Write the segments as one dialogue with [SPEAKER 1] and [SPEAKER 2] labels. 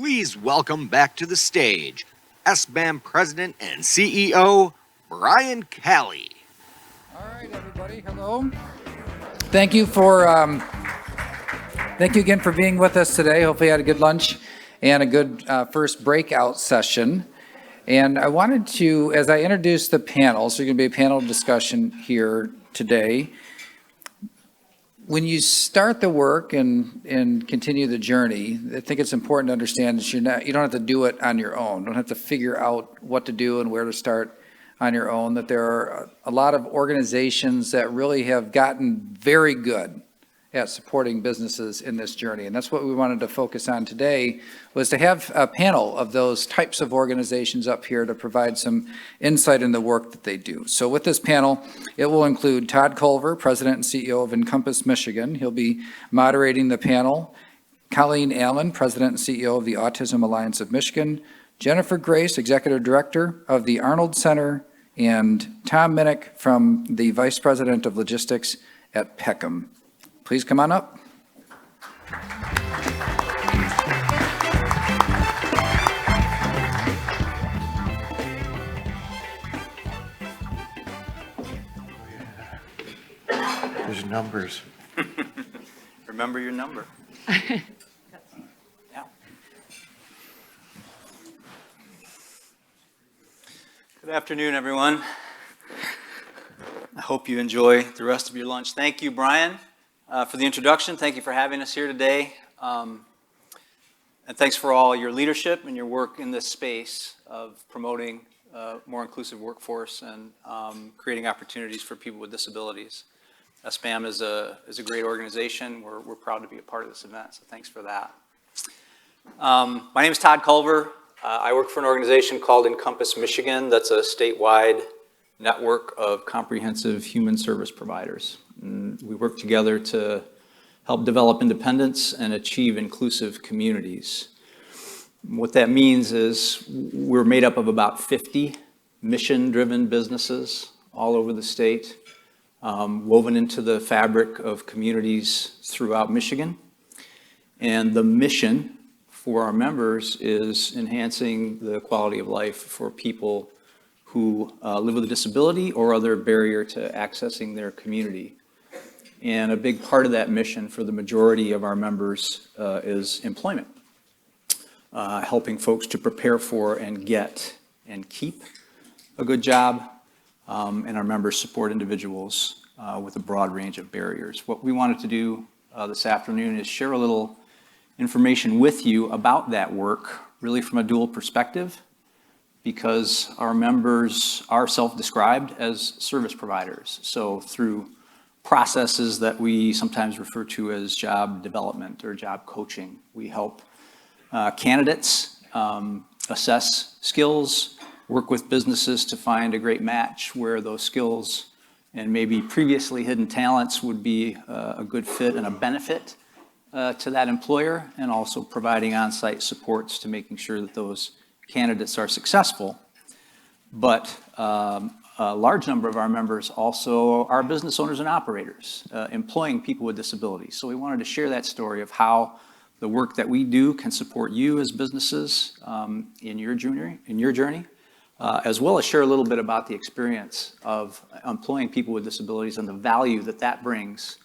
[SPEAKER 1] Please welcome back to the stage SBAM President and CEO, Brian Calley.
[SPEAKER 2] All right, everybody, hello. Thank you again for being with us today. Hopefully you had a good lunch and a good first breakout session. And I wanted to, as I introduce the panel, so there's going to be a panel discussion here today. When you start the work and continue the journey, I think it's important to understand that you don't have to do it on your own. You don't have to figure out what to do and where to start on your own, that there are a lot of organizations that really have gotten very good at supporting businesses in this journey. And that's what we wanted to focus on today, was to have a panel of those types of organizations up here to provide some insight in the work that they do. So with this panel, it will include Todd Culver, President and CEO of Encompass Michigan. He'll be moderating the panel. Colleen Allen, President and CEO of the Autism Alliance of Michigan. Jennifer Grace, Executive Director of the Arnold Center. And Tom Minnick from the Vice President of Logistics at Peckham. Please come on up.
[SPEAKER 1] There's numbers.
[SPEAKER 3] Remember your number. Yeah. Good afternoon, everyone. I hope you enjoy the rest of your lunch. Thank you, Brian, for the introduction. Thank you for having us here today. And thanks for all your leadership and your work in this space of promoting a more inclusive workforce and creating opportunities for people with disabilities. SBAM is a great organization. We're proud to be a part of this event, so thanks for that. My name is Todd Culver. I work for an organization called Encompass Michigan. That's a statewide network of comprehensive human service providers. And we work together to help develop independence and achieve inclusive communities. What that means is we're made up of about 50 mission-driven businesses all over the state, woven into the fabric of communities throughout Michigan. And the mission for our members is enhancing the quality of life for people who live with a disability or other barrier to accessing their community. And a big part of that mission for the majority of our members is employment, helping folks to prepare for and get and keep a good job, and our members support individuals with a broad range of barriers. What we wanted to do this afternoon is share a little information with you about that work, really from a dual perspective, because our members are self-described as service providers. So through processes that we sometimes refer to as job development or job coaching, we help candidates assess skills, work with businesses to find a great match where those skills and maybe previously hidden talents would be a good fit and a benefit to that employer, and also providing on-site supports to making sure that those candidates are successful. But a large number of our members also are business owners and operators, employing people with disabilities. So we wanted to share that story of how the work that we do can support you as businesses in your journey, as well as share a little bit about the experience of employing people with disabilities and the value that that brings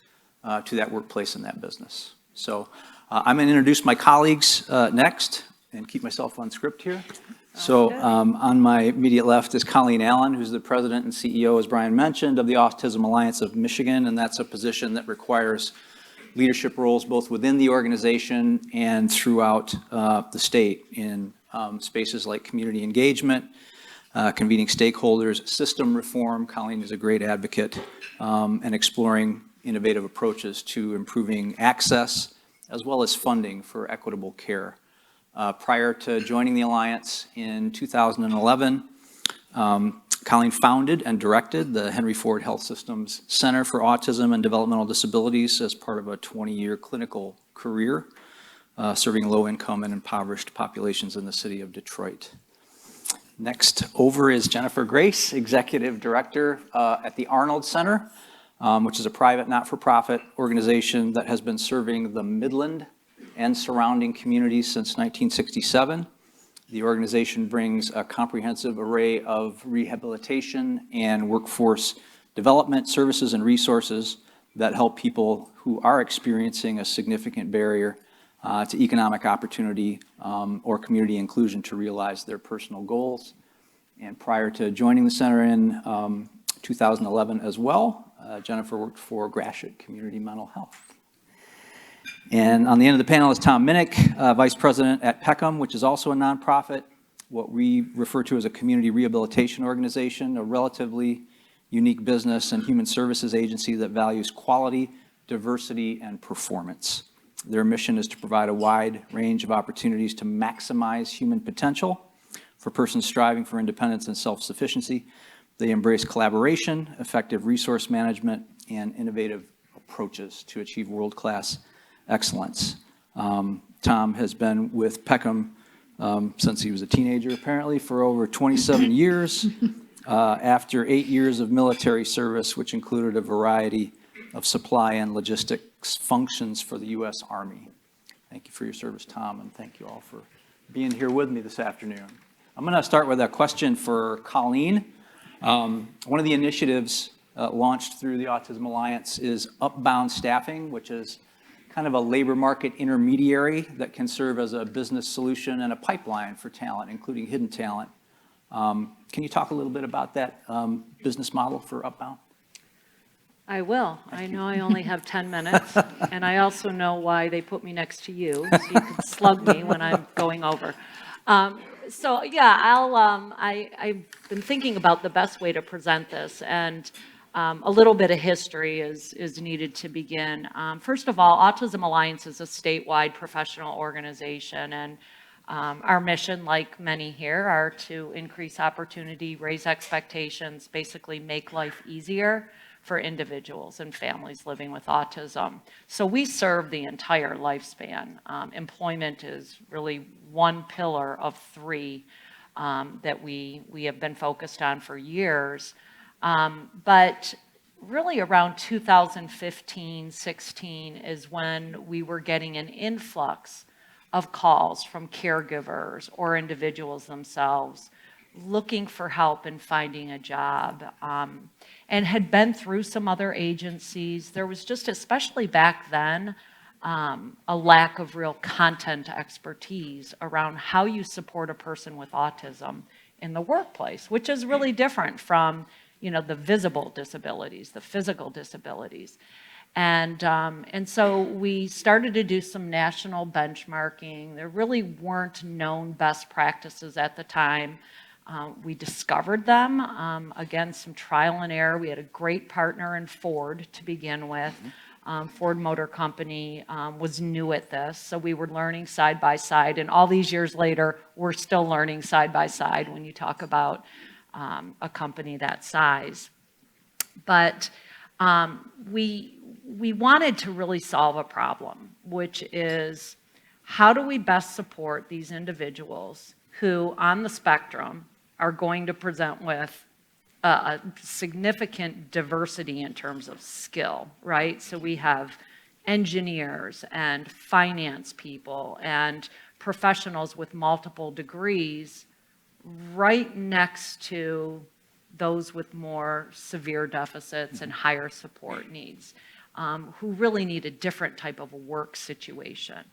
[SPEAKER 3] to that workplace and that business. So I'm going to introduce my colleagues next and keep myself on script here. So on my immediate left is Colleen Allen, who's the president and CEO, as Brian mentioned, of the Autism Alliance of Michigan, and that's a position that requires leadership roles both within the organization and throughout the state in spaces like community engagement, convening stakeholders, system reform. Colleen is a great advocate, and exploring innovative approaches to improving access as well as funding for equitable care. Prior to joining the Alliance in 2011, Colleen founded and directed the Henry Ford Health System's Center for Autism and Developmental Disabilities as part of a 20-year clinical career, serving low-income and impoverished populations in the city of Detroit. Next over is Jennifer Grace, Executive Director at the Arnold Center, which is a private not-for-profit organization that has been serving the Midland and surrounding communities since 1967. The organization brings a comprehensive array of rehabilitation and workforce development services and resources that help people who are experiencing a significant barrier to economic opportunity or community inclusion to realize their personal goals. And prior to joining the center in 2011 as well, Jennifer worked for Gratiot Community Mental Health. And on the end of the panel is Tom Minnick, Vice President at Peckham, which is also a nonprofit, what we refer to as a community rehabilitation organization, a relatively unique business and human services agency that values quality, diversity, and performance. Their mission is to provide a wide range of opportunities to maximize human potential for persons striving for independence and self-sufficiency. They embrace collaboration, effective resource management, and innovative approaches to achieve world-class excellence. Tom has been with Peckham since he was a teenager, apparently, for over 27 years, after 8 years of military service, which included a variety of supply and logistics functions for the U.S. Army. Thank you for your service, Tom, and thank you all for being here with me this afternoon. I'm going to start with a question for Colleen. One of the initiatives launched through the Autism Alliance is Upbound Staffing, which is kind of a labor market intermediary that can serve as a business solution and a pipeline for talent, including hidden talent. Can you talk a little bit about that business model for Upbound?
[SPEAKER 4] I will. I know I only have 10 minutes, and I also know why they put me next to you, so you can slug me when I'm going over. So yeah, I've been thinking about the best way to present this, and a little bit of history is needed to begin. First of all, Autism Alliance is a statewide professional organization, and our mission, like many here, are to increase opportunity, raise expectations, basically make life easier for individuals and families living with autism. So we serve the entire lifespan. Employment is really one pillar of three that we have been focused on for years. But really around 2015, 16 is when we were getting an influx of calls from caregivers or individuals themselves looking for help in finding a job, and had been through some other agencies. There was just, especially back then, a lack of real content expertise around how you support a person with autism in the workplace, which is really different from, you know, the visible disabilities, the physical disabilities. And so we started to do some national benchmarking. There really weren't known best practices at the time. We discovered them, again, some trial and error. We had a great partner in Ford to begin with. Ford Motor Company was new at this, so we were learning side by side. And all these years later, we're still learning side by side when you talk about a company that size. But we wanted to really solve a problem, which is how do we best support these individuals who, on the spectrum, are going to present with a significant diversity in terms of skill, right? So we have engineers and finance people and professionals with multiple degrees right next to those with more severe deficits and higher support needs, who really need a different type of a work situation.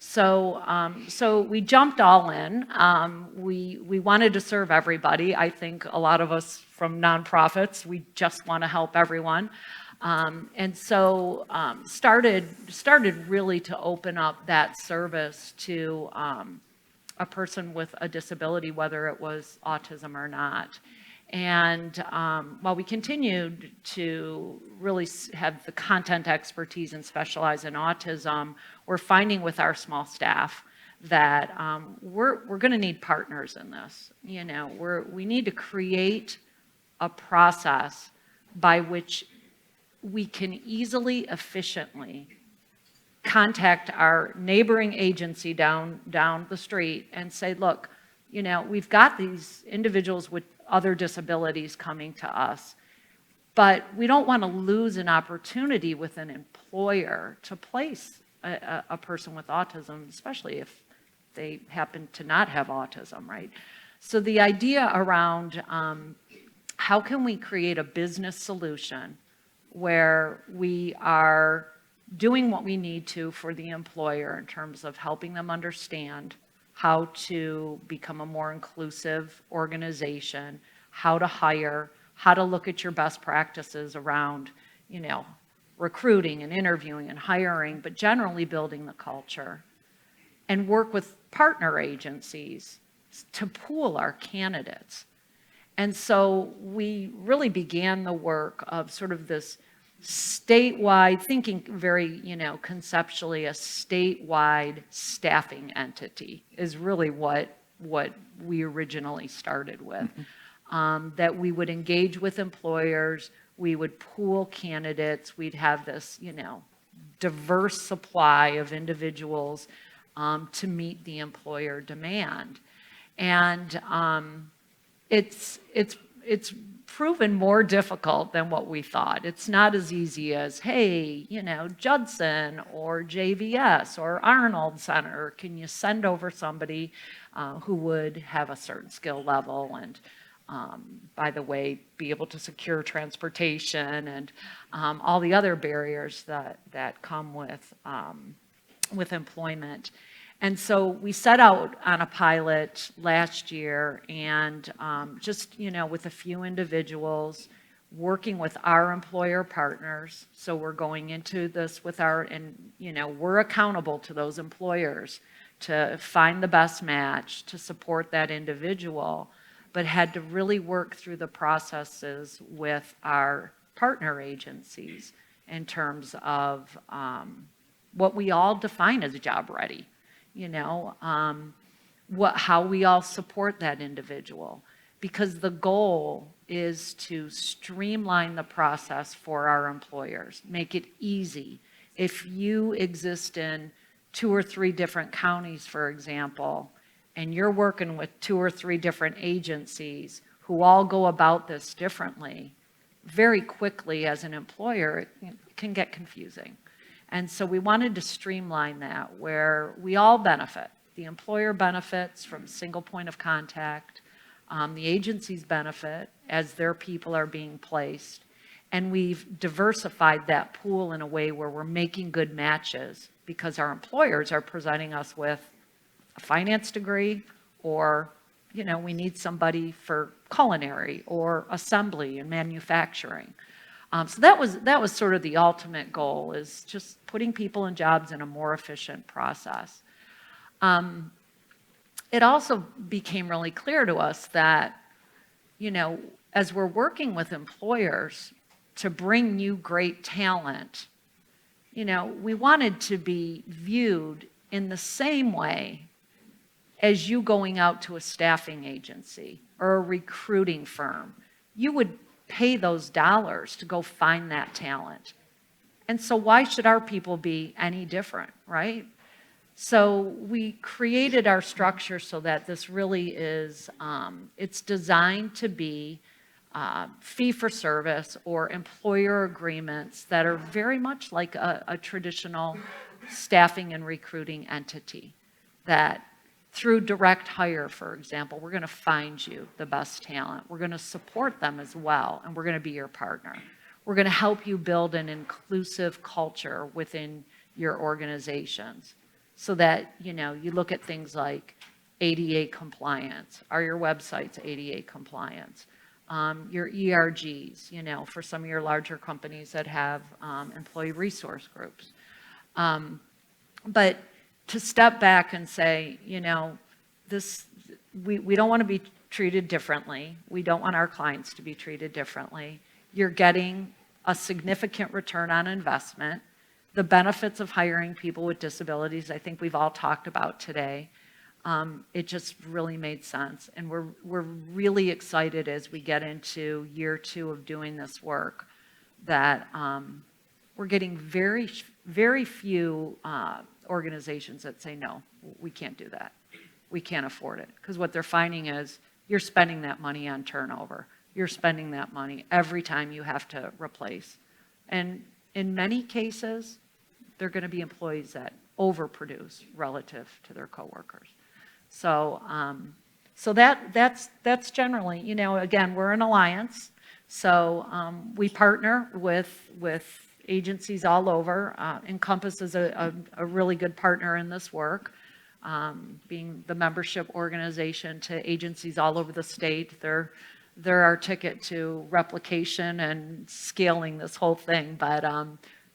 [SPEAKER 4] So we jumped all in. We wanted to serve everybody. I think a lot of us from nonprofits, we just want to help everyone. And so started really to open up that service to a person with a disability, whether it was autism or not. And while we continued to really have the content expertise and specialize in autism, we're finding with our small staff that we're going to need partners in this. You know, we need to create a process by which we can easily, efficiently contact our neighboring agency down the street and say, look, you know, we've got these individuals with other disabilities coming to us, but we don't want to lose an opportunity with an employer to place a person with autism, especially if they happen to not have autism, right? So the idea around how can we create a business solution where we are doing what we need to for the employer in terms of helping them understand how to become a more inclusive organization, how to hire, how to look at your best practices around, recruiting and interviewing and hiring, but generally building the culture, and work with partner agencies to pool our candidates. And so we really began the work of sort of this statewide, thinking very, conceptually, a statewide staffing entity is really what we originally started with. That we would engage with employers, we would pool candidates, we'd have this, diverse supply of individuals to meet the employer demand. And it's proven more difficult than what we thought. It's not as easy as, hey, Judson or JVS or Arnold Center, can you send over somebody who would have a certain skill level and, by the way, be able to secure transportation and all the other barriers that come with employment. And so we set out on a pilot last year and just, with a few individuals working with our employer partners. So we're going into this with we're accountable to those employers to find the best match, to support that individual, but had to really work through the processes with our partner agencies in terms of what we all define as job ready. How we all support that individual, because the goal is to streamline the process for our employers, make it easy. If you exist in 2 or 3 different counties, for example, and you're working with 2 or 3 different agencies who all go about this differently, very quickly as an employer, it can get confusing. And so we wanted to streamline that where we all benefit. The employer benefits from single point of contact. The agencies benefit as their people are being placed. And we've diversified that pool in a way where we're making good matches because our employers are presenting us with a finance degree or, we need somebody for culinary or assembly and manufacturing. So that was sort of the ultimate goal, is just putting people in jobs in a more efficient process. It also became really clear to us that, as we're working with employers to bring you great talent, we wanted to be viewed in the same way as you going out to a staffing agency or a recruiting firm. You would pay those dollars to go find that talent. And so why should our people be any different, right? So we created our structure so that this really is, it's designed to be fee for service or employer agreements that are very much like a traditional staffing and recruiting entity, that through direct hire, for example, we're going to find you the best talent. We're going to support them as well, and we're going to be your partner. We're going to help you build an inclusive culture within your organizations so that, you look at things like ADA compliance. Are your websites ADA compliance? Your ERGs, for some of your larger companies that have employee resource groups. But to step back and say, we don't want to be treated differently. We don't want our clients to be treated differently. You're getting a significant return on investment. The benefits of hiring people with disabilities, I think we've all talked about today. It just really made sense. And we're really excited as we get into year 2 of doing this work that we're getting very, very few organizations that say, no, we can't do that. We can't afford it. Because what they're finding is you're spending that money on turnover. You're spending that money every time you have to replace. And in many cases, they're going to be employees that overproduce relative to their coworkers. So, that's generally, again, we're an alliance. So we partner with agencies all over. Encompass is a really good partner in this work, being the membership organization to agencies all over the state. They're our ticket to replication and scaling this whole thing. But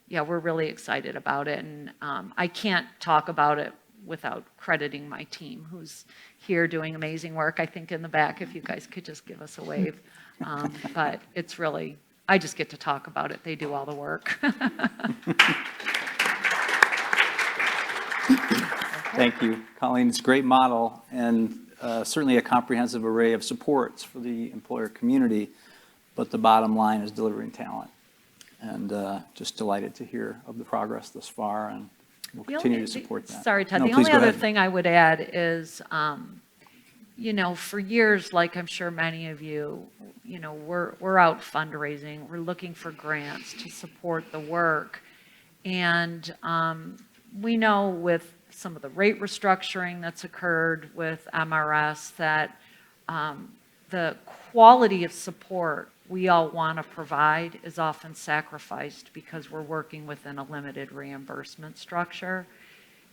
[SPEAKER 4] yeah, we're really excited about it. And I can't talk about it without crediting my team, who's here doing amazing work. I think in the back, if you guys could just give us a wave. But it's really, I just get to talk about it. They do all the work.
[SPEAKER 3] Thank you, Colleen. It's a great model and certainly a comprehensive array of supports for the employer community, but the bottom line is delivering talent. And just delighted to hear of the progress thus far, and we'll continue to support that.
[SPEAKER 4] Sorry, Ted.
[SPEAKER 3] No,
[SPEAKER 4] The
[SPEAKER 3] please
[SPEAKER 4] only
[SPEAKER 3] go
[SPEAKER 4] other
[SPEAKER 3] ahead.
[SPEAKER 4] thing I would add is, for years, like I'm sure many of you, we're out fundraising. We're looking for grants to support the work. And we know with some of the rate restructuring that's occurred with MRS that the quality of support we all want to provide is often sacrificed because we're working within a limited reimbursement structure.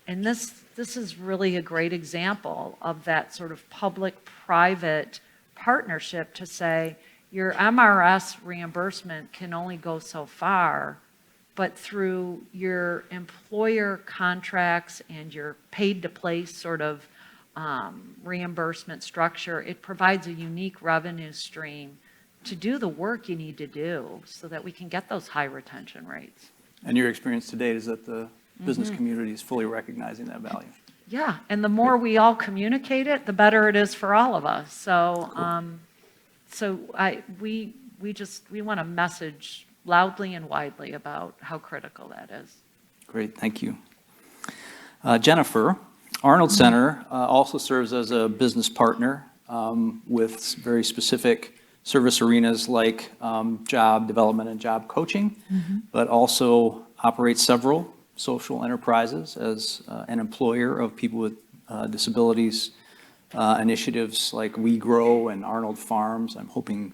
[SPEAKER 4] And this is really a great example of that sort of public-private partnership to say your MRS reimbursement can only go so far, but through your employer contracts and your paid-to-place sort of reimbursement structure, it provides a unique revenue stream to do the work you need to do so that we can get those high retention rates.
[SPEAKER 3] And your experience to date is that the business community is fully recognizing that value.
[SPEAKER 4] Yeah, and the more we all communicate it, the better it is for all of us. So, we want to message loudly and widely about how critical that is.
[SPEAKER 3] Great, thank you. Jennifer, Arnold Center also serves as a business partner with very specific service arenas like job development and job coaching, but also operates several social enterprises as an employer of people with disabilities, initiatives like We Grow and Arnold Farms. I'm hoping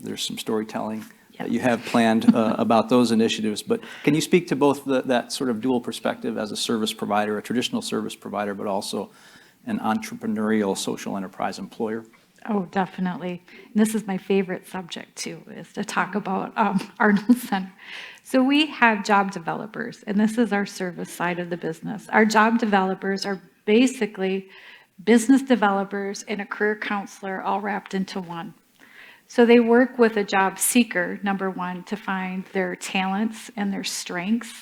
[SPEAKER 3] there's some storytelling that you have planned about those initiatives. But can you speak to both that sort of dual perspective as a service provider, a traditional service provider, but also an entrepreneurial social enterprise employer?
[SPEAKER 5] Oh, definitely. And this is my favorite subject too, is to talk about Arnold Center. So we have job developers, and this is our service side of the business. Our job developers are basically business developers and a career counselor all wrapped into one. So they work with a job seeker, number one, to find their talents and their strengths.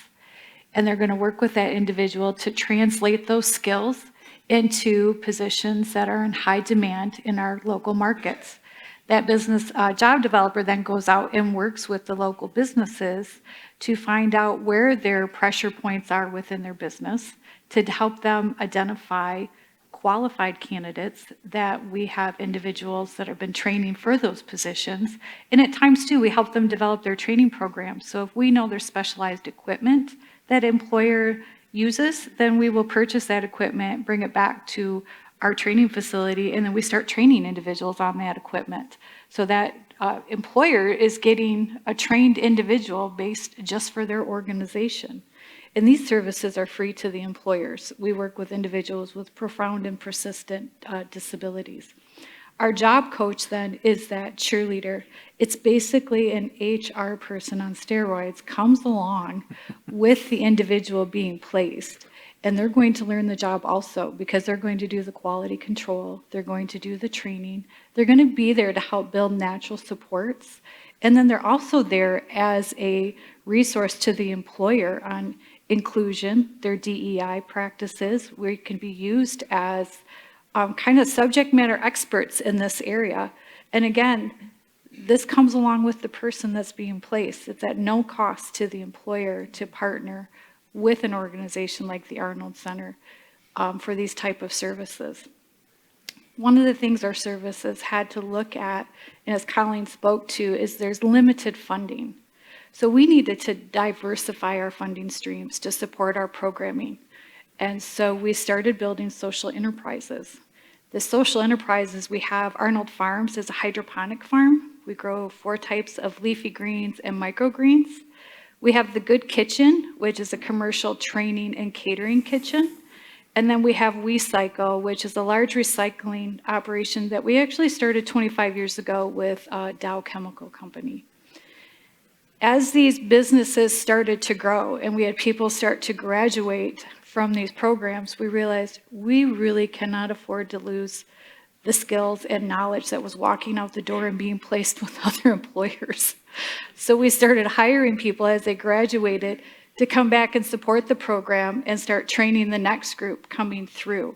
[SPEAKER 5] And they're going to work with that individual to translate those skills into positions that are in high demand in our local markets. That business job developer then goes out and works with the local businesses to find out where their pressure points are within their business, to help them identify qualified candidates that we have individuals that have been training for those positions. And at times too, we help them develop their training programs. So if we know there's specialized equipment that employer uses, then we will purchase that equipment, bring it back to our training facility, and then we start training individuals on that equipment. So that employer is getting a trained individual based just for their organization. And these services are free to the employers. We work with individuals with profound and persistent disabilities. Our job coach then is that cheerleader. It's basically an HR person on steroids, comes along with the individual being placed. And they're going to learn the job also because they're going to do the quality control. They're going to do the training. They're going to be there to help build natural supports. And then they're also there as a resource to the employer on inclusion, their DEI practices, where it can be used as kind of subject matter experts in this area. And again, this comes along with the person that's being placed. It's at no cost to the employer to partner with an organization like the Arnold Center for these type of services. One of the things our services had to look at, and as Colleen spoke to, is there's limited funding.
[SPEAKER 6] So we needed to diversify our funding streams to support our programming. And so we started building social enterprises. The social enterprises we have, Arnold Farms is a hydroponic farm. We grow 4 types of leafy greens and microgreens. We have the Good Kitchen, which is a commercial training and catering kitchen. And then we have WeCycle, which is a large recycling operation that we actually started 25 years ago with Dow Chemical Company. As these businesses started to grow and we had people start to graduate from these programs, we realized we really cannot afford to lose the skills and knowledge that was walking out the door and being placed with other employers. So we started hiring people as they graduated to come back and support the program and start training the next group coming through.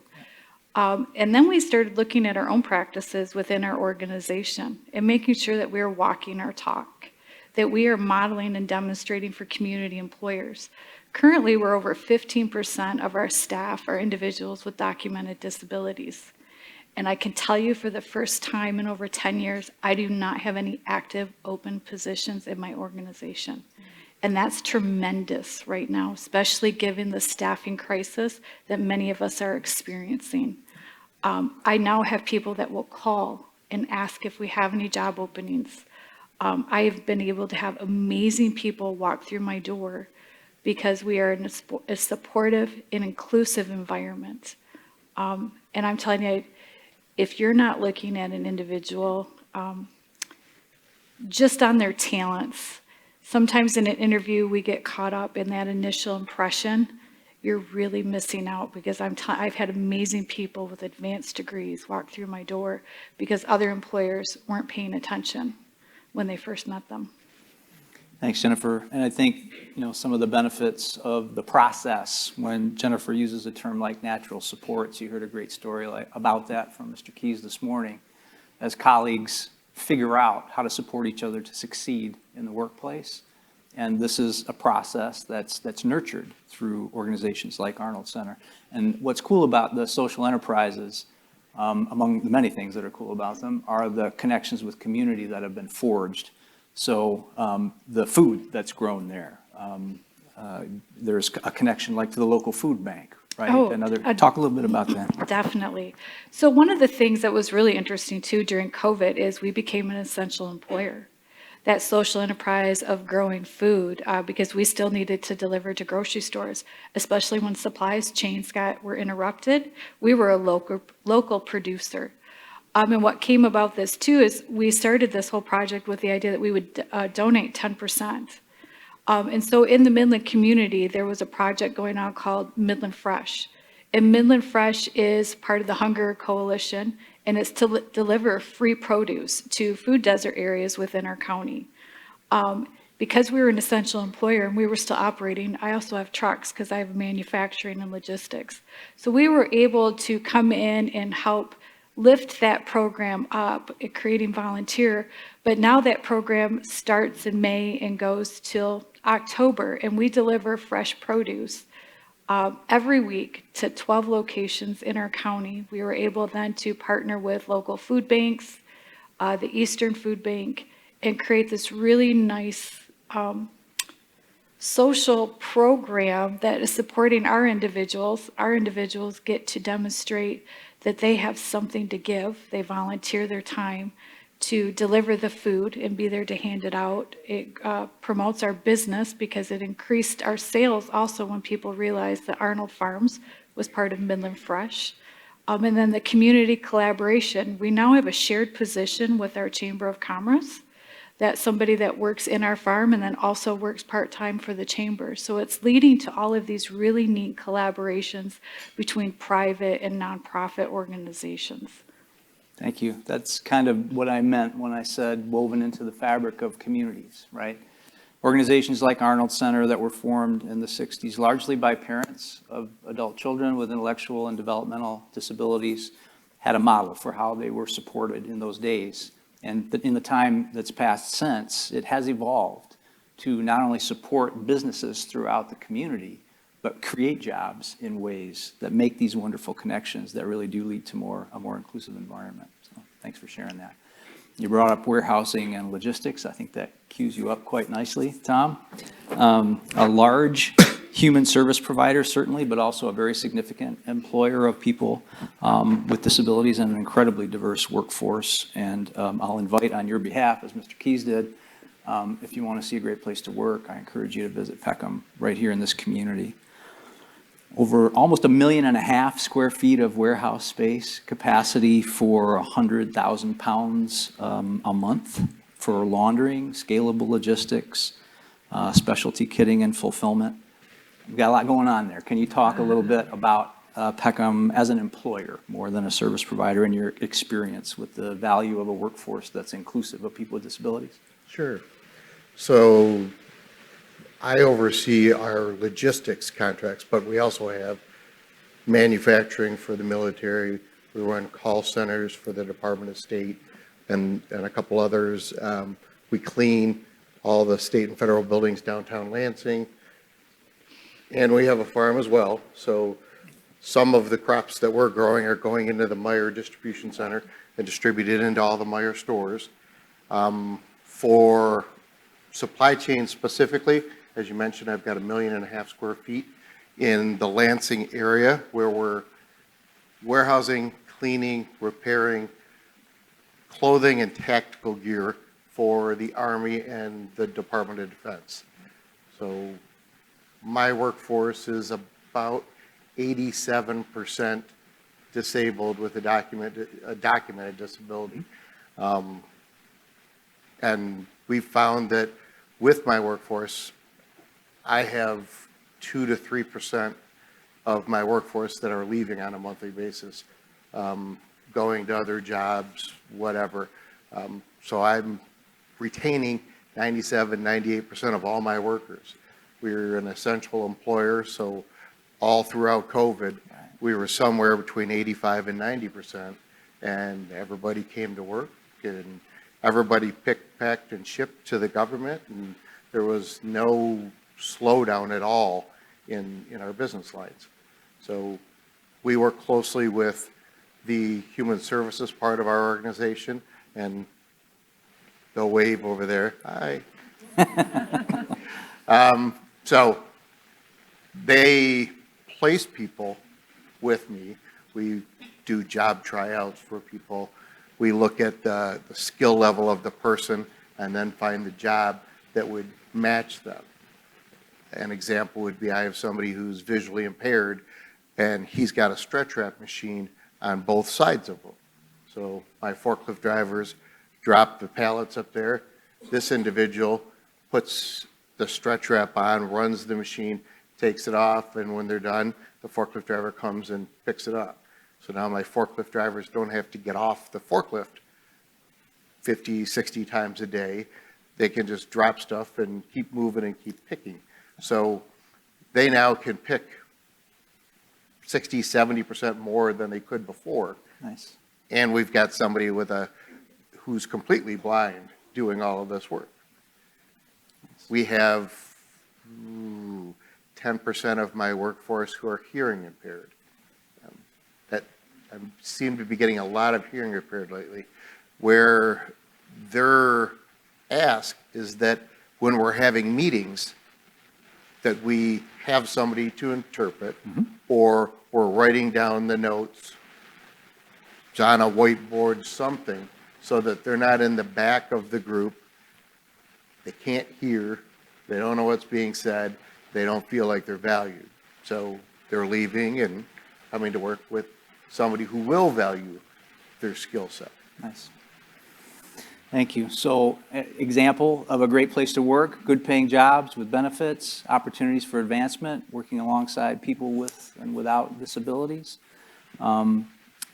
[SPEAKER 6] And then we started looking at our own practices within our organization and making sure that we are walking our talk, that we are modeling and demonstrating for community employers. Currently, we're over 15% of our staff are individuals with documented disabilities. And I can tell you for the first time in over 10 years, I do not have any active open positions in my organization. And that's tremendous right now, especially given the staffing crisis that many of us are experiencing. I now have people that will call and ask if we have any job openings. I have been able to have amazing people walk through my door because we are in a supportive and inclusive environment. And I'm telling you, if you're not looking at an individual just on their talents, sometimes in an interview we get caught up in that initial impression. You're really missing out because I've had amazing people with advanced degrees walk through my door because other employers weren't paying attention when they first met them.
[SPEAKER 3] Thanks, Jennifer. And I think, some of the benefits of the process when Jennifer uses a term like natural supports, you heard a great story about that from Mr. Keys this morning, as colleagues figure out how to support each other to succeed in the workplace. And this is a process that's nurtured through organizations like Arnold Center. And what's cool about the social enterprises, among the many things that are cool about them, are the connections with community that have been forged. So the food that's grown there, there's a connection like to the local food bank, right?
[SPEAKER 6] Oh,
[SPEAKER 3] Talk a little bit about that.
[SPEAKER 6] Definitely. So one of the things that was really interesting too during COVID is we became an essential employer. That social enterprise of growing food, because we still needed to deliver to grocery stores, especially when supplies chains were interrupted. We were a local producer. And what came about this too is we started this whole project with the idea that we would donate 10%. And so in the Midland community, there was a project going on called Midland Fresh. And Midland Fresh is part of the Hunger Coalition, and it's to deliver free produce to food desert areas within our county. Because we were an essential employer and we were still operating, I also have trucks because I have manufacturing and logistics. So we were able to come in and help lift that program up, creating volunteer. But now that program starts in May and goes till October, and we deliver fresh produce every week to 12 locations in our county. We were able then to partner with local food banks, the Eastern Food Bank, and create this really nice social program that is supporting our individuals. Our individuals get to demonstrate that they have something to give. They volunteer their time to deliver the food and be there to hand it out. It promotes our business because it increased our sales also when people realized that Arnold Farms was part of Midland Fresh. And then the community collaboration. We now have a shared position with our Chamber of Commerce. That's somebody that works in our farm and then also works part-time for the chamber. So it's leading to all of these really neat collaborations between private and nonprofit organizations.
[SPEAKER 3] Thank you. That's kind of what I meant when I said woven into the fabric of communities, right? Organizations like Arnold Center that were formed in the 60s, largely by parents of adult children with intellectual and developmental disabilities, had a model for how they were supported in those days. And in the time that's passed since, it has evolved to not only support businesses throughout the community, but create jobs in ways that make these wonderful connections that really do lead to a more inclusive environment. So thanks for sharing that. You brought up warehousing and logistics. I think that cues you up quite nicely, Tom. A large human service provider, certainly, but also a very significant employer of people with disabilities and an incredibly diverse workforce. And I'll invite on your behalf, as Mr. Keys did, if you want to see a great place to work, I encourage you to visit Peckham right here in this community. Over almost 1.5 million square feet of warehouse space, capacity for 100,000 pounds a month for laundering, scalable logistics, specialty kitting and fulfillment. We've got a lot going on there. Can you talk a little bit about Peckham as an employer more than a service provider and your experience with the value of a workforce that's inclusive of people with disabilities?
[SPEAKER 7] Sure. So I oversee our logistics contracts, but we also have manufacturing for the military. We run call centers for the Department of State and a couple others. We clean all the state and federal buildings downtown Lansing. And we have a farm as well. So some of the crops that we're growing are going into the Meijer Distribution Center and distributed into all the Meijer stores. For supply chain specifically, as you mentioned, I've got 1.5 million square feet in the Lansing area where we're warehousing, cleaning, repairing clothing and tactical gear for the Army and the Department of Defense. So my workforce is about 87% disabled with a documented disability. And we found that with my workforce, I have 2 to 3% of my workforce that are leaving on a monthly basis, going to other jobs, whatever. So I'm retaining 97, 98% of all my workers. We're an essential employer, so all throughout COVID, we were somewhere between 85 and 90%, and everybody came to work, and everybody picked, packed, and shipped to the government, and there was no slowdown at all in our business lines. So we work closely with the human services part of our organization, and they'll wave over there. Hi. So they place people with me. We do job tryouts for people. We look at the skill level of the person and then find the job that would match them. An example would be I have somebody who's visually impaired and he's got a stretch wrap machine on both sides of him. So my forklift drivers drop the pallets up there. This individual puts the stretch wrap on, runs the machine, takes it off, and when they're done, the forklift driver comes and picks it up. So now my forklift drivers don't have to get off the forklift 50, 60 times a day. They can just drop stuff and keep moving and keep picking. So they now can pick 60, 70% more than they could before.
[SPEAKER 3] Nice.
[SPEAKER 7] And we've got somebody who's completely blind doing all of this work. We have 10% of my workforce who are hearing impaired. I seem to be getting a lot of hearing impaired lately, where their ask is that when we're having meetings, that we have somebody to interpret, or we're writing down the notes it's on a whiteboard, something, so that they're not in the back of the group. They can't hear, they don't know what's being said, they don't feel like they're valued. So they're leaving and coming to work with somebody who will value their skill set.
[SPEAKER 3] Nice. Thank you. So, example of a great place to work, good paying jobs with benefits, opportunities for advancement, working alongside people with and without disabilities.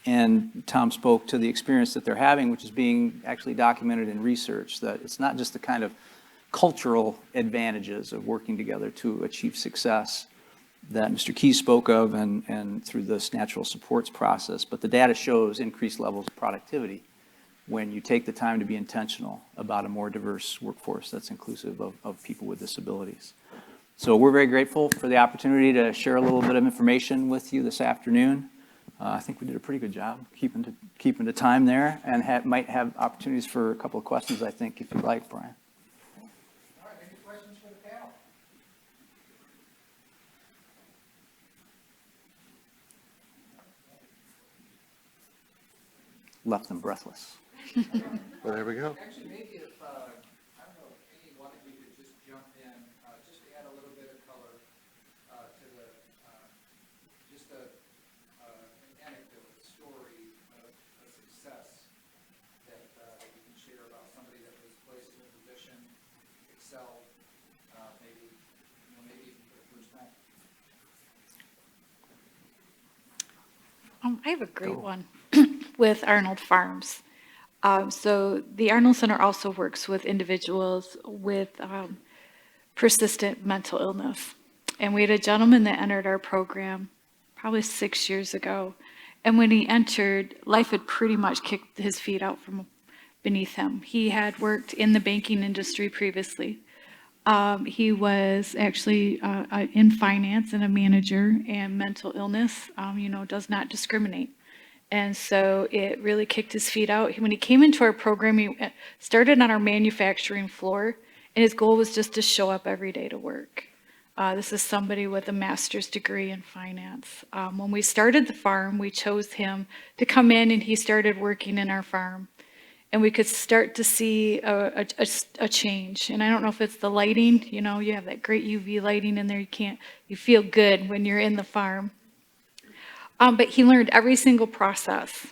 [SPEAKER 3] And Tom spoke to the experience that they're having, which is being actually documented in research, that it's not just the kind of cultural advantages of working together to achieve success that Mr. Keys spoke of and through this natural supports process, but the data shows increased levels of productivity when you take the time to be intentional about a more diverse workforce that's inclusive of people with disabilities. So we're very grateful for the opportunity to share a little bit of information with you this afternoon. I think we did a pretty good job keeping the time there, and might have opportunities for a couple of questions, I think, if you'd like, Brian.
[SPEAKER 2] All right, any questions for the panel?
[SPEAKER 3] Left them breathless.
[SPEAKER 7] Well, there we go.
[SPEAKER 2] Actually, maybe if, I don't know, if any one of you could just jump in, just to add a little bit of color to the, just an anecdote, a story of a success that you can share about somebody that was placed in a position, excelled, maybe, maybe even for the first time.
[SPEAKER 6] I have a great one with Arnold Farms. So the Arnold Center also works with individuals with persistent mental illness. And we had a gentleman that entered our program probably 6 years ago. And when he entered, life had pretty much kicked his feet out from beneath him. He had worked in the banking industry previously. He was actually in finance and a manager, and mental illness, does not discriminate. And so it really kicked his feet out. When he came into our program, he started on our manufacturing floor, and his goal was just to show up every day to work. This is somebody with a master's degree in finance. When we started the farm, we chose him to come in, and he started working in our farm. And we could start to see a change. And I don't know if it's the lighting, you have that great UV lighting in there. You feel good when you're in the farm. But he learned every single process,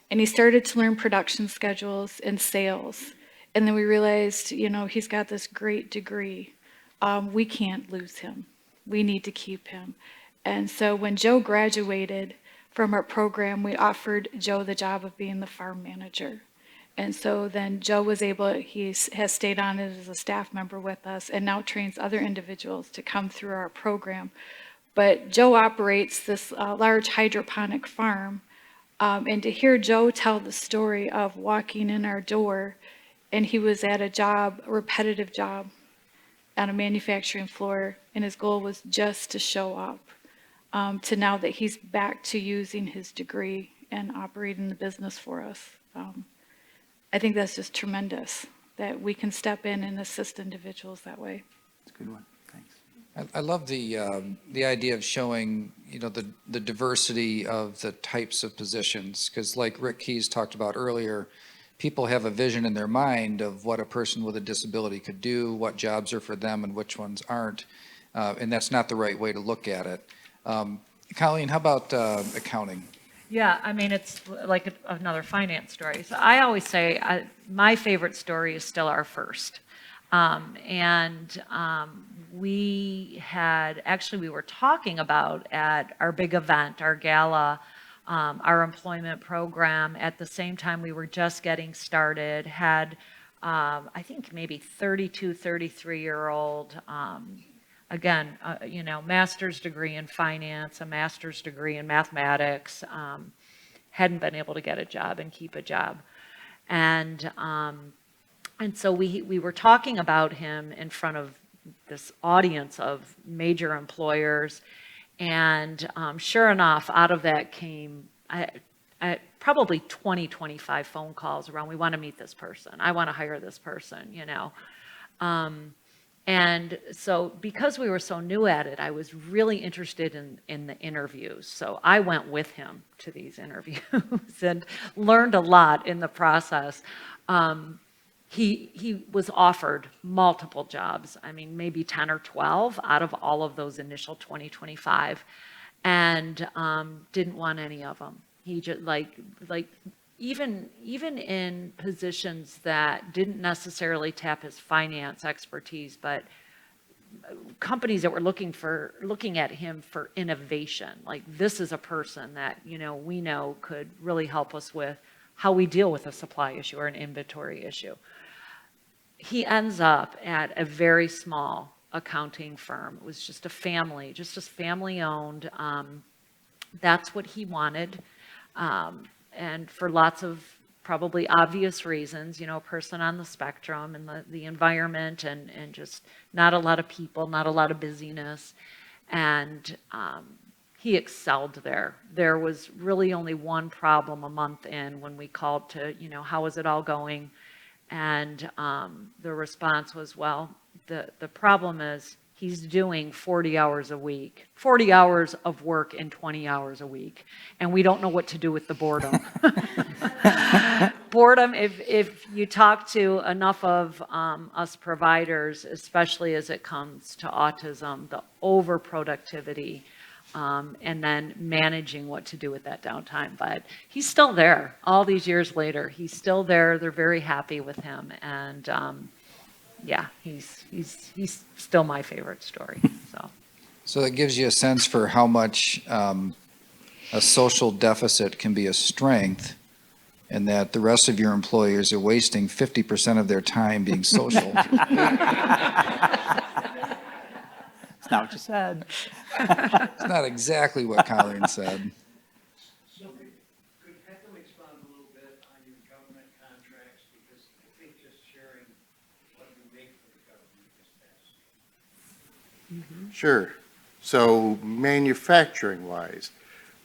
[SPEAKER 6] and he started to learn production schedules and sales. And then we realized, he's got this great degree. We can't lose him. We need to keep him. And so when Joe graduated from our program, we offered Joe the job of being the farm manager. And so then Joe was able, he has stayed on as a staff member with us and now trains other individuals to come through our program. But Joe operates this large hydroponic farm. And to hear Joe tell the story of walking in our door, and he was at a repetitive job on a manufacturing floor, and his goal was just to show up, to now that he's back to using his degree and operating the business for us. I think that's just tremendous that we can step in and assist individuals that way.
[SPEAKER 3] It's a good one. Thanks.
[SPEAKER 2] I love the idea of showing, the diversity of the types of positions, because like Rick Keys talked about earlier, people have a vision in their mind of what a person with a disability could do, what jobs are for them and which ones aren't, and that's not the right way to look at it. Colleen, how about accounting?
[SPEAKER 4] Yeah, I mean, it's like another finance story. So I always say my favorite story is still our first. We were talking about at our big event, our gala, our employment program, at the same time we were just getting started, had, I think maybe 32, 33-year-old, again, master's degree in finance, a master's degree in mathematics, hadn't been able to get a job and keep a job. And so we were talking about him in front of this audience of major employers. And sure enough, out of that came probably 20, 25 phone calls around, we want to meet this person. I want to hire this person, And so because we were so new at it, I was really interested in the interviews. So I went with him to these interviews and learned a lot in the process. He was offered multiple jobs, I mean, maybe 10 or 12 out of all of those initial 20, 25, and didn't want any of them. He just even in positions that didn't necessarily tap his finance expertise, but companies that were looking at him for innovation, like this is a person that, we know could really help us with how we deal with a supply issue or an inventory issue. He ends up at a very small accounting firm. It was just a family owned. That's what he wanted. And for lots of probably obvious reasons, a person on the spectrum and the environment and just not a lot of people, not a lot of busyness. And he excelled there. There was really only one problem a month in when we called to, how is it all going? And the response was, well, the problem is he's doing 40 hours a week, 40 hours of work in 20 hours a week, and we don't know what to do with the boredom. Boredom, if you talk to enough of us providers, especially as it comes to autism, the overproductivity, and then managing what to do with that downtime. But he's still there all these years later. He's still there. They're very happy with him. And yeah, he's still my favorite story.
[SPEAKER 2] So that gives you a sense for how much a social deficit can be a strength, and that the rest of your employees are wasting 50% of their time being social.
[SPEAKER 3] That's not what you said.
[SPEAKER 2] It's not exactly what Colleen said.
[SPEAKER 8] Sophie, could Peckham expand a little bit on your government contracts? Because I think just sharing what you make for the government is best.
[SPEAKER 7] Sure. So manufacturing-wise,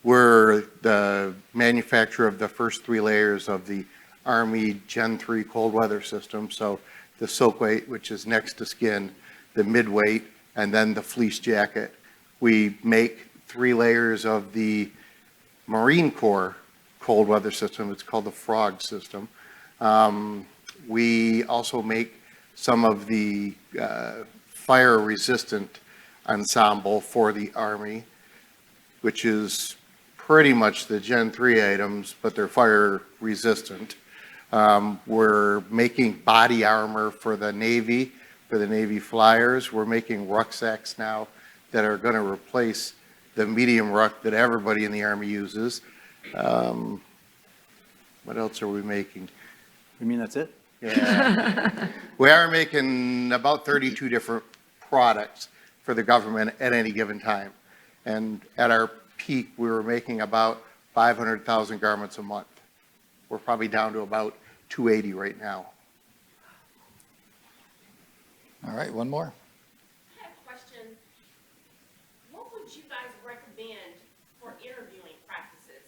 [SPEAKER 7] we're the manufacturer of the first 3 layers of the Army Gen 3 cold weather system. So the soak weight, which is next to skin, the midweight, and then the fleece jacket. We make 3 layers of the Marine Corps cold weather system. It's called the Frog system. We also make some of the fire-resistant ensemble for the Army, which is pretty much the Gen 3 items, but they're fire-resistant. We're making body armor for the Navy flyers. We're making rucksacks now that are going to replace the medium ruck that everybody in the Army uses. What else are we making?
[SPEAKER 3] You mean that's it?
[SPEAKER 7] Yeah. We are making about 32 different products for the government at any given time. And at our peak, we were making about 500,000 garments a month. We're probably down to about 280 right now.
[SPEAKER 2] All right, one more.
[SPEAKER 9] I have a question. What would you guys recommend for interviewing practices?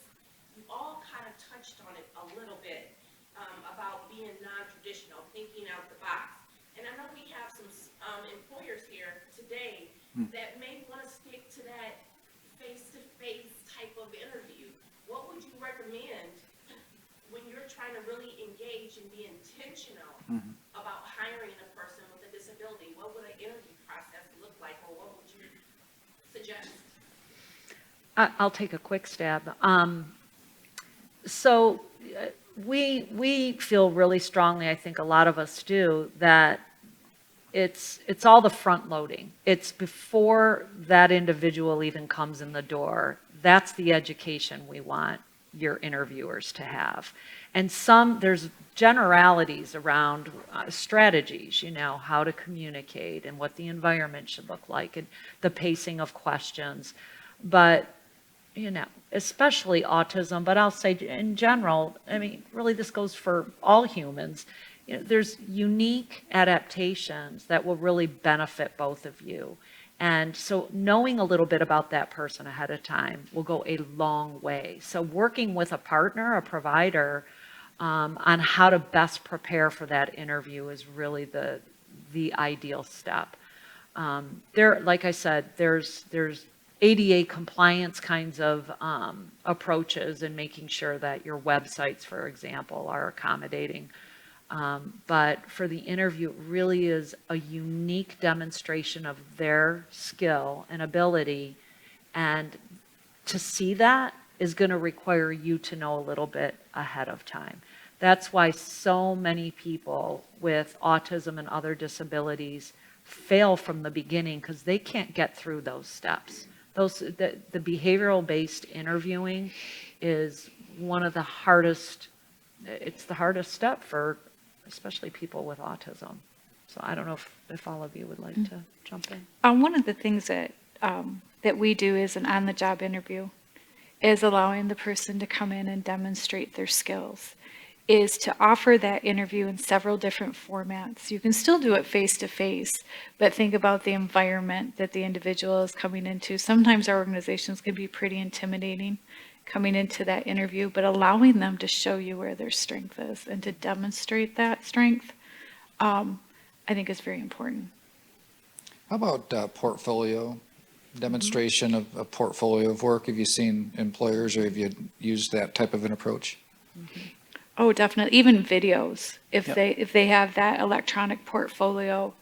[SPEAKER 9] You all kind of touched on it a little bit about being non-traditional, thinking out the box. And I know we have some employers here today that may want to stick to that face-to-face type of interview. What would you recommend when you're trying to really engage and be intentional about hiring a person with a disability? What would an interview process look like, or what would you suggest?
[SPEAKER 4] I'll take a quick stab. So we feel really strongly, I think a lot of us do, that it's all the front loading. It's before that individual even comes in the door. That's the education we want your interviewers to have. And there's generalities around strategies, how to communicate and what the environment should look like and the pacing of questions. But, especially autism, but I'll say in general, really this goes for all humans. There's unique adaptations that will really benefit both of you. And so knowing a little bit about that person ahead of time will go a long way. So working with a partner, a provider, on how to best prepare for that interview is really the ideal step. Like I said, there's ADA compliance kinds of approaches and making sure that your websites, for example, are accommodating. But for the interview, it really is a unique demonstration of their skill and ability. And to see that is going to require you to know a little bit ahead of time. That's why so many people with autism and other disabilities fail from the beginning, because they can't get through those steps. The behavioral-based interviewing is one of the hardest, it's the hardest step for especially people with autism. So I don't know if all of you would like to jump in.
[SPEAKER 6] One of the things that we do is an on-the-job interview is allowing the person to come in and demonstrate their skills. is to offer that interview in several different formats. You can still do it face-to-face, but think about the environment that the individual is coming into. Sometimes our organizations can be pretty intimidating coming into that interview, but allowing them to show you where their strength is and to demonstrate that strength, I think is very important.
[SPEAKER 2] How about portfolio, demonstration of a portfolio of work? Have you seen employers or have you used that type of an approach?
[SPEAKER 6] Oh, definitely. Even videos, if
[SPEAKER 2] Yep.
[SPEAKER 6] they have that electronic portfolio,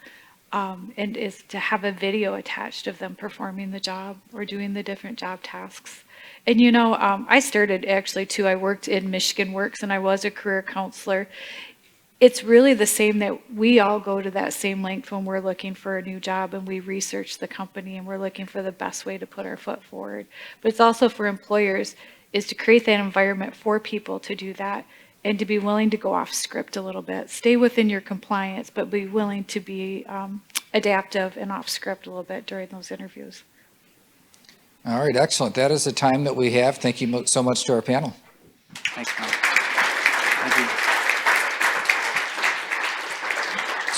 [SPEAKER 6] and is to have a video attached of them performing the job or doing the different job tasks. And you know, I started actually too. I worked in Michigan Works and I was a career counselor. It's really the same that we all go to that same length when we're looking for a new job and we research the company and we're looking for the best way to put our foot forward. But it's also for employers is to create that environment for people to do that and to be willing to go off script a little bit. Stay within your compliance, but be willing to be adaptive and off script a little bit during those interviews.
[SPEAKER 2] All right, excellent. That is the time that we have. Thank you so much to our panel.
[SPEAKER 3] Thanks, Mike. Thank you.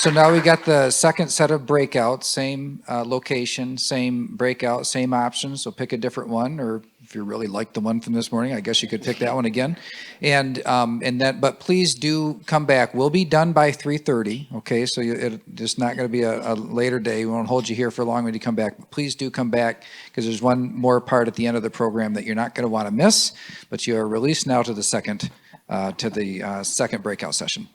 [SPEAKER 2] So now we got the second set of breakouts, same location, same breakout, same options. So pick a different one, or if you really like the one from this morning, I guess you could pick that one again. And that, but please do come back. We'll be done by 3:30. Okay, so it's not going to be a later day. We won't hold you here for long when you come back. But please do come back because there's one more part at the end of the program that you're not going to want to miss. But you are released now to the second breakout session.